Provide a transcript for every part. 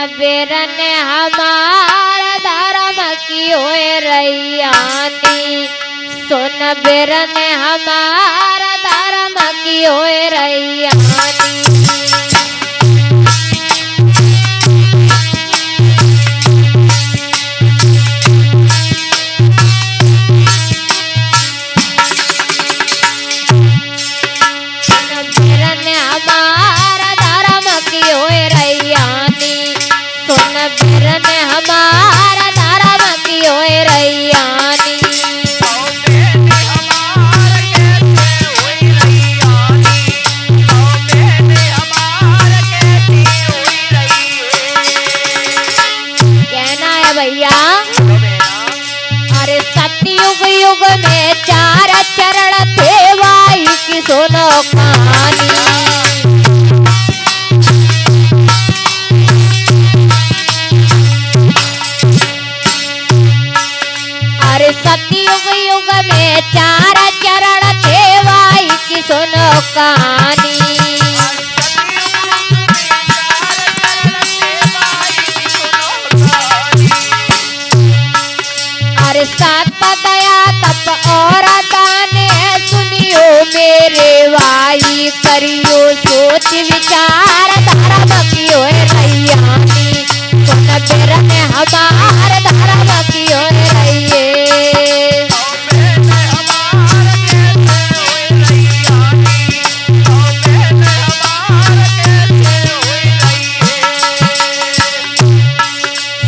बेरन हमारा धर्म की होए रैयानी, सुन बेरन हमारा धर्म की होए रैयानी। हमारा धर्म की होए रैयानी, सुन बेरन हमारा धर्म की होए रैयानी। कहना है भैया, अरे सतयुग युग में 4 चरण थे भाई की सुनो कहानी। अरे सतयुग युग में 4 चरण थे भाई की सुनो कहानी। अरे 7 दया तप और दान है, सुनियो मेरे भाई करियो सोच विचार धर्म की होए रैयानी, सुन बेरन हमार धर्म की होए रैये।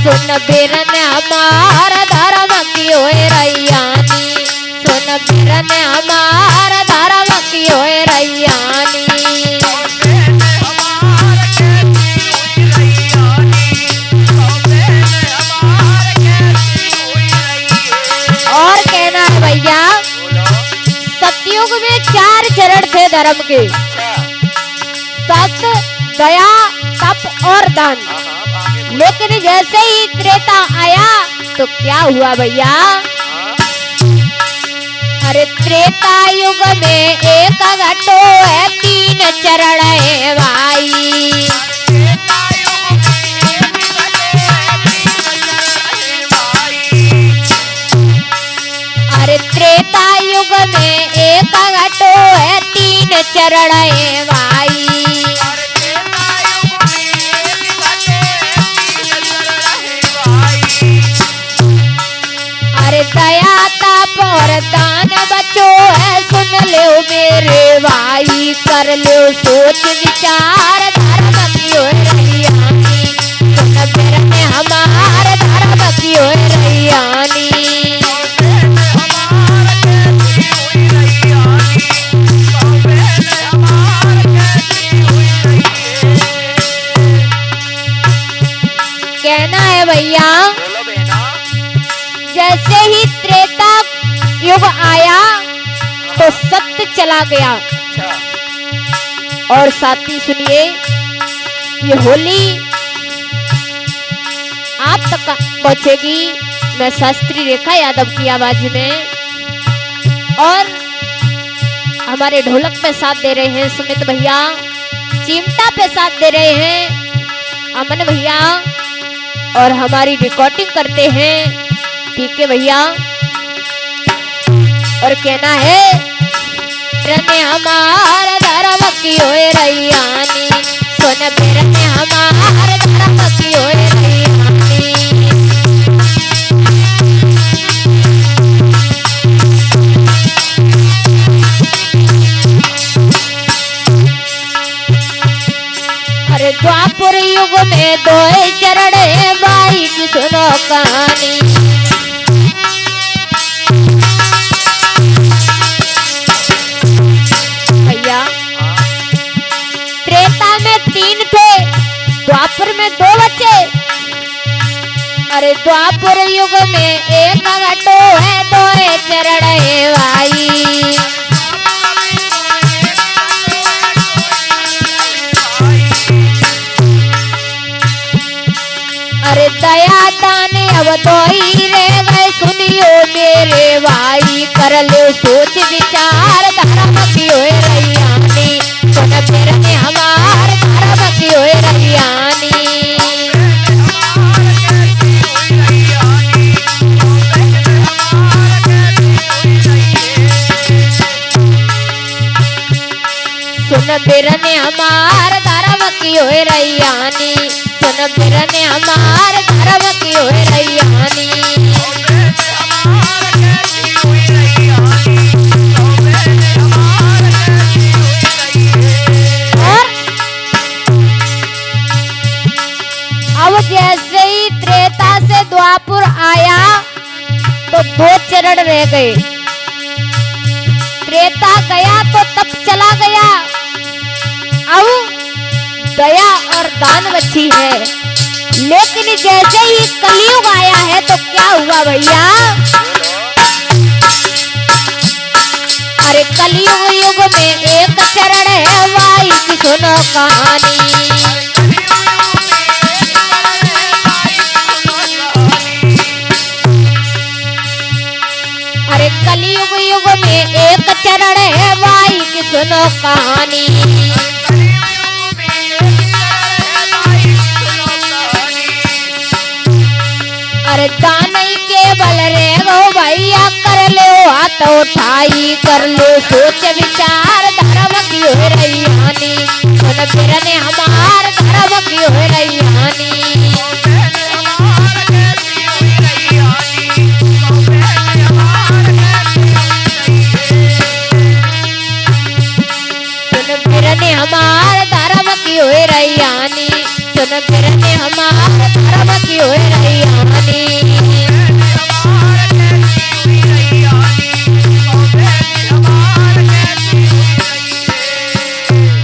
सुन बेरन हमारा धर्म की होए रैयानी, सुन बेरन हमारा धर्म की होए रैयानी। और कहना है भैया, सतयुग में 4 चरण थे धर्म के, सत्य, दया, तप और दान। लेकिन जैसे ही त्रेता आया तो क्या हुआ भैया? अरे त्रेता युग में एक घटो है 3 चरण है भाई। अरे त्रेता युग में एक घटो है 3 चरण है भाई। अरे दया ताप और दान बचो है, सुन लो मेरे भाई कर लो सोच विचार धर्म की होए रैयानी, सुन बेरन हमार धर्म की होए रैयानी। कहना है भैया, जैसे ही त्रेता युग आया तो सत्य चला गया। और साथी सुनिए, ये होली आप तक पहुंचेगी। मैं शास्त्री रेखा यादव की आवाज में, और हमारे ढोलक पे साथ दे रहे हैं सुमित भैया, चिमटा पे साथ दे रहे हैं अमन भैया, और हमारी रिकॉर्डिंग करते हैं पीके भैया। और कहना है, बेरन हमार धर्म की होए रैयानी, सुन बेरन हमार धर्म की होए रैयानी। अरे द्वापर युग में 2 चरण है भाई की सुनो कहानी। भैया त्रेता में 3 थे, द्वापर में 2 बचे। अरे द्वापर युग में एक घटो है 2 चरण है भाई। अरे दया दान अब 2 ही रह गए, सुनियो मेरे भाई कर लो सोच विचार धर्म की होए रैयानी, सुन बेरन हमार धर्म की होए रैयानी। की होए रैयानी, सुन बिरने हमार धर्म की होए रैयानी। अब जैसे ही त्रेता से द्वापर आया तो 2 चरण रह गए। त्रेता गया तो तप चला गया। अब दया और दान बची है, लेकिन जैसे ही कलयुग आया है तो क्या हुआ भैया? अरे कलयुग युग में एक चरण है भाई की सुनो कहानी। अरे कलयुग युग में एक चरण है भाई की सुनो कहानी। अरे दान ही केवल रे गो भैया, कर लो हाथ उठाई, कर लो सोच विचार, धर्म की हो रैयानी, सुन बिरने हमार धर्म की हो रैयानी। बिरने हमार धर्म की होए रैयानी, सुन बिरने हमार धर्म की होए रैयानी।